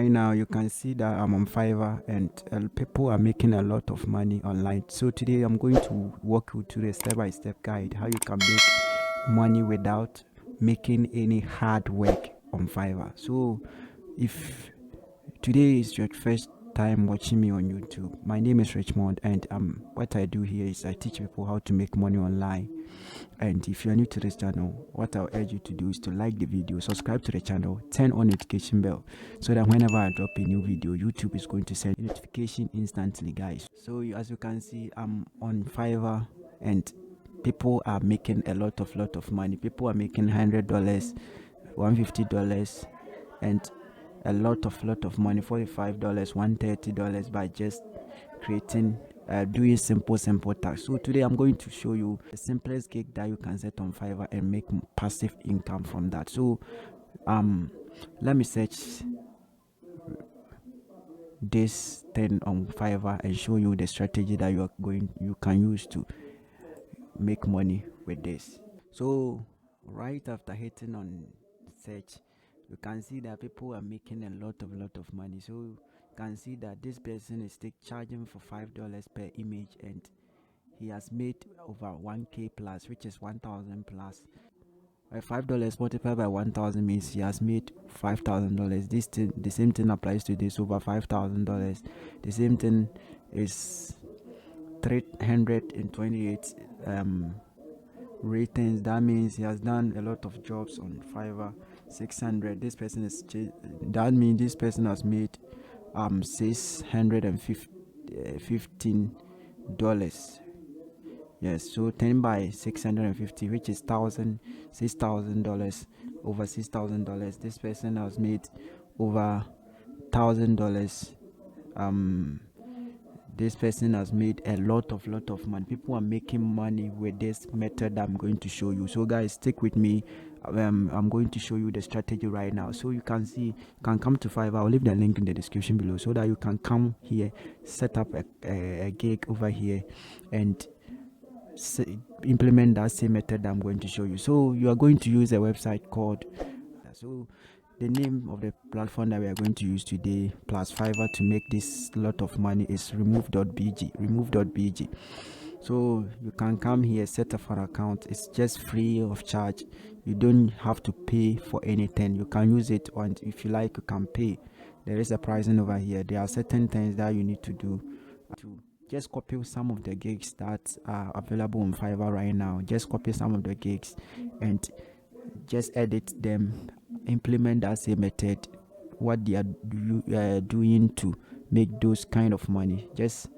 Right now you can see that I'm on Fiverr, and people are making a lot of money online. So today I'm going to walk you through a step-by-step guide how you can make money without making any hard work on Fiverr. So if today is your first time watching me on YouTube, my name is Richmond, and what I do here is I teach people how to make money online. And if you're new to this channel, what I'll urge you to do is to like the video, subscribe to the channel, turn on notification bell, so that whenever I drop a new video, YouTube is going to send notification instantly, guys. So as you can see, I'm on Fiverr, and people are making a lot of money. People are making $100, $150, and a lot of money, $45, $130, by just creating doing simple tasks. So today I'm going to show you the simplest gig that you can set on Fiverr and make passive income from that. So let me search this thing on Fiverr and show you the strategy that you can use to make money with this. So right after hitting on search, you can see that people are making a lot of money. So you can see that this person is charging for $5 per image, and he has made over 1k plus, which is 1000 plus. $5 multiplied by 1000 means he has made $5,000. The same thing applies to this, over $5,000. The same thing is 328 ratings. That means he has done a lot of jobs on Fiverr. 600. This person is that means this person has made $615. Yes, so 10 by 650, which is $6,000, over $6,000. This person has made over $1,000. This person has made a lot of money. People are making money with this method that I'm going to show you. So guys, stick with me. I'm going to show you the strategy right now. So you can see, you can come to Fiverr. I'll leave the link in the description below, so that you can come here, set up a gig over here, and implement that same method that I'm going to show you. So you are going to use a website called, so the name of the platform that we are going to use today plus Fiverr to make this lot of money is remove.bg. So you can come here, set up an account. It's just free of charge. You don't have to pay for anything. You can use it, and if you like, you can pay. There is a pricing over here. There are certain things that you need to do to just copy some of the gigs that are available on Fiverr right now. Just copy some of the gigs and just edit them, implement that same method, what they are doing to make those kind of money. Just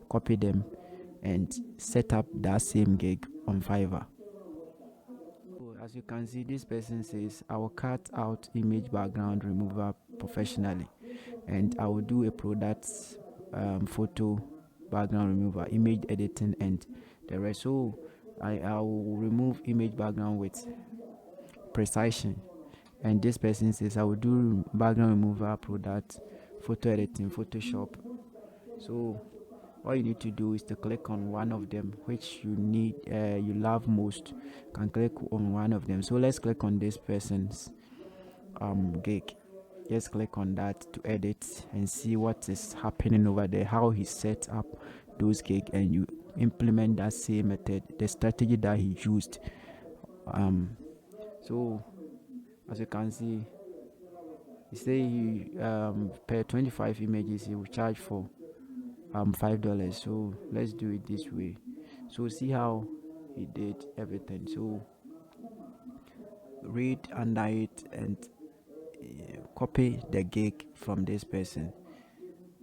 copy them and set up that same gig on Fiverr. So as you can see, this person says, I will cut out image background remover professionally, and I will do a product photo background remover, image editing, and the rest. So I will remove image background with precision, and this person says I will do background remover, product photo editing, Photoshop. So all you need to do is to click on one of them which you love most. You can click on one of them. So let's click on this person's gig. Just click on that to edit and see what is happening over there, how he set up those gigs, and you implement that same method, the strategy that he used. So as you can see, he say he per 25 images he will charge for $5. So let's do it this way. So see how he did everything. So read under it and copy the gig from this person.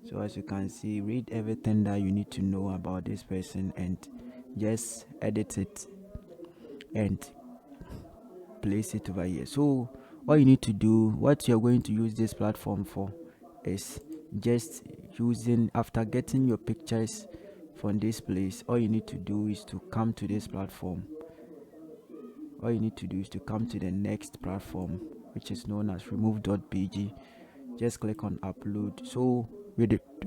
So as you can see, read everything that you need to know about this person and just edit it and place it over here. So all you need to do, what you're going to use this platform for, is just using, after getting your pictures from this place, all you need to do is to come to this platform. All you need to do is to come to the next platform, which is known as remove.bg. Just click on upload. So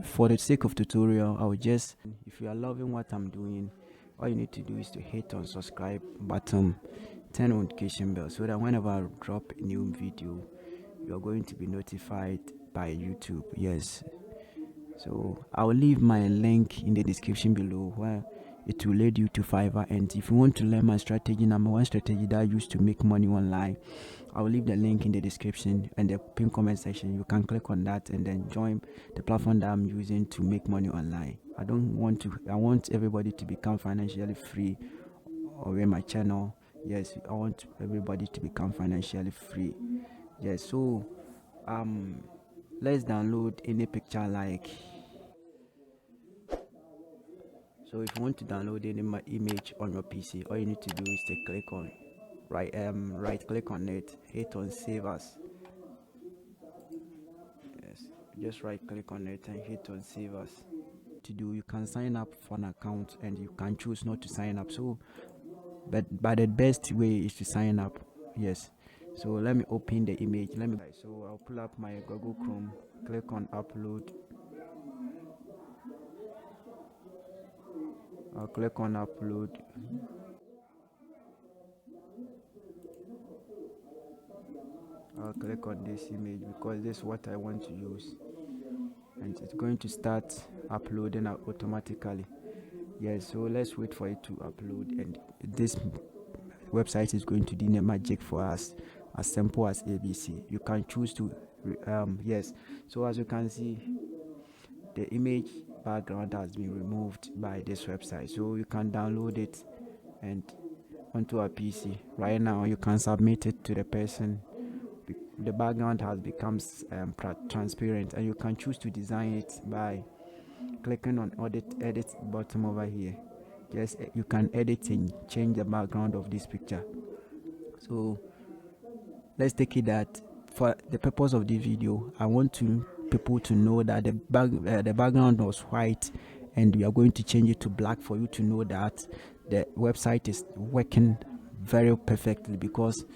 for the sake of tutorial, I will just, if you are loving what I'm doing, all you need to do is to hit on subscribe button, turn on notification bell, so that whenever I drop a new video, you're going to be notified by YouTube. Yes. So I'll leave my link in the description below where it will lead you to Fiverr. And if you want to learn my strategy, number one strategy that I use to make money online, I'll leave the link in the description and the pin comment section. You can click on that and then join the platform that I'm using to make money online. I want everybody to become financially free over my channel. Yes, I want everybody to become financially free. Yes, so let's download any picture like. So if you want to download any image on your PC, all you need to do is to click on right click on it, hit on save as. Yes, just right click on it and hit on save as. To do, you can sign up for an account and you can choose not to sign up. So but the best way is to sign up. Yes. So let me open the image. So I'll pull up my Google Chrome, click on upload. I'll click on upload. I'll click on this image because this is what I want to use, and it's going to start uploading automatically. Yes, so let's wait for it to upload, and this website is going to do the magic for us, as simple as ABC. You can choose to yes. So as you can see, the image background has been removed by this website, so you can download it and onto a PC right now. You can submit it to the person. The background has become transparent, and you can choose to design it by clicking on edit button over here. Yes, you can edit and change the background of this picture. So let's take it that for the purpose of this video, I want people to know that the background was white, and we are going to change it to black for you to know that the website is working very perfectly, because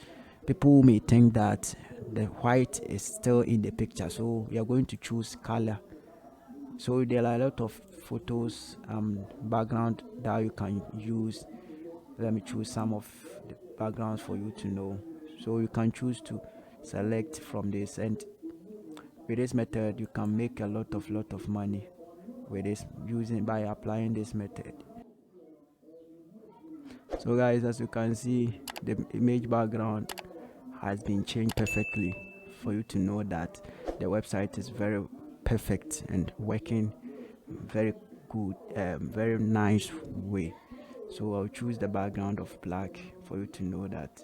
people may think that the white is still in the picture. So we are going to choose color. So there are a lot of photos background that you can use. Let me choose some of the backgrounds for you to know. So you can choose to select from this, and with this method you can make a lot of money with this, using by applying this method. So guys, as you can see, the image background has been changed perfectly for you to know that the website is very perfect and working very good, very nice way. So I'll choose the background of black for you to know that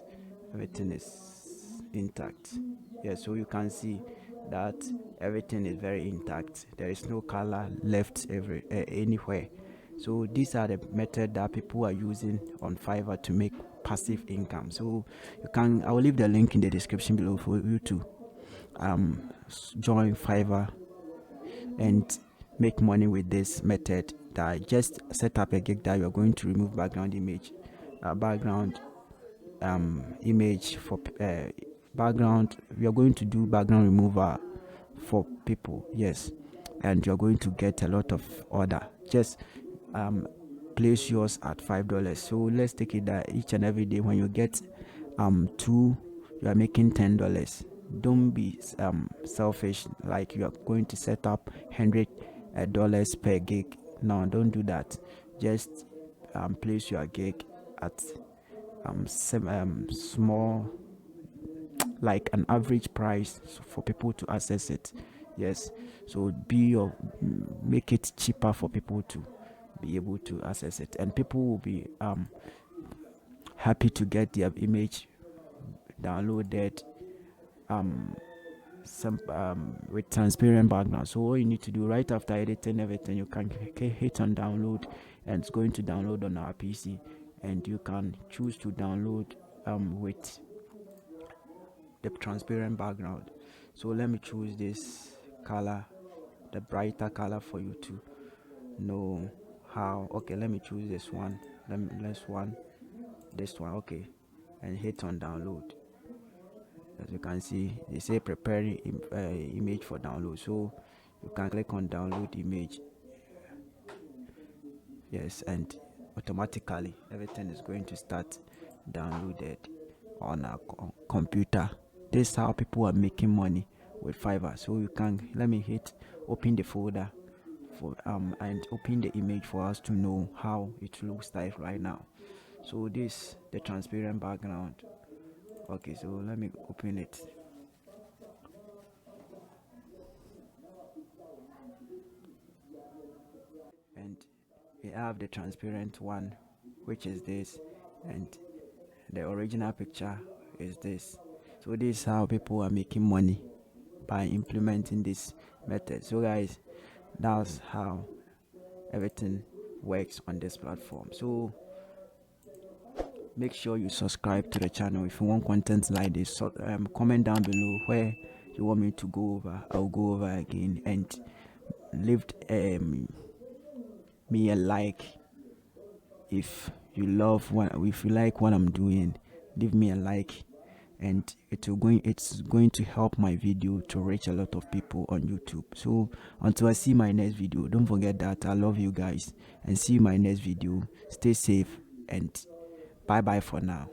everything is intact. Yeah, so you can see that everything is very intact. There is no color left anywhere. So these are the method that people are using on Fiverr to make passive income. So I will leave the link in the description below for you to join Fiverr and make money with this method. That just set up a gig that you are going to remove background image for background. We are going to do background remover for people. Yes, and you're going to get a lot of order. Just place yours at $5. So let's take it that each and every day when you get two, you are making $10. Don't be selfish, like you are going to set up $100 per gig. No, don't do that. Just place your gig at small, like an average price for people to access it. Yes, so make it cheaper for people to be able to access it, and people will be happy to get their image downloaded with transparent background. So all you need to do right after editing everything, you can hit on download, and it's going to download on our PC, and you can choose to download with the transparent background. So let me choose this color, the brighter color, for you to know how. Okay, let me choose this one. This one. Okay, and hit on download. As you can see, they say preparing image for download, so you can click on download image. Yes, and automatically everything is going to start downloaded on our computer. this is how people are making money with Fiverr. So you can, let me hit open the folder for and open the image for us to know how it looks like right now. So this the transparent background. Okay, so let me open it. And we have the transparent one, which is this, and the original picture is this. So this is how people are making money by implementing this method. So guys, that's how everything works on this platform. So make sure you subscribe to the channel if you want content like this. So comment down below where you want me to go over. I'll go over again, and leave me a like if you love what, if you like what I'm doing. Leave me a like, and it's going to help my video to reach a lot of people on YouTube. So until I see my next video, don't forget that I love you guys, and see you in my next video. Stay safe, and bye bye for now.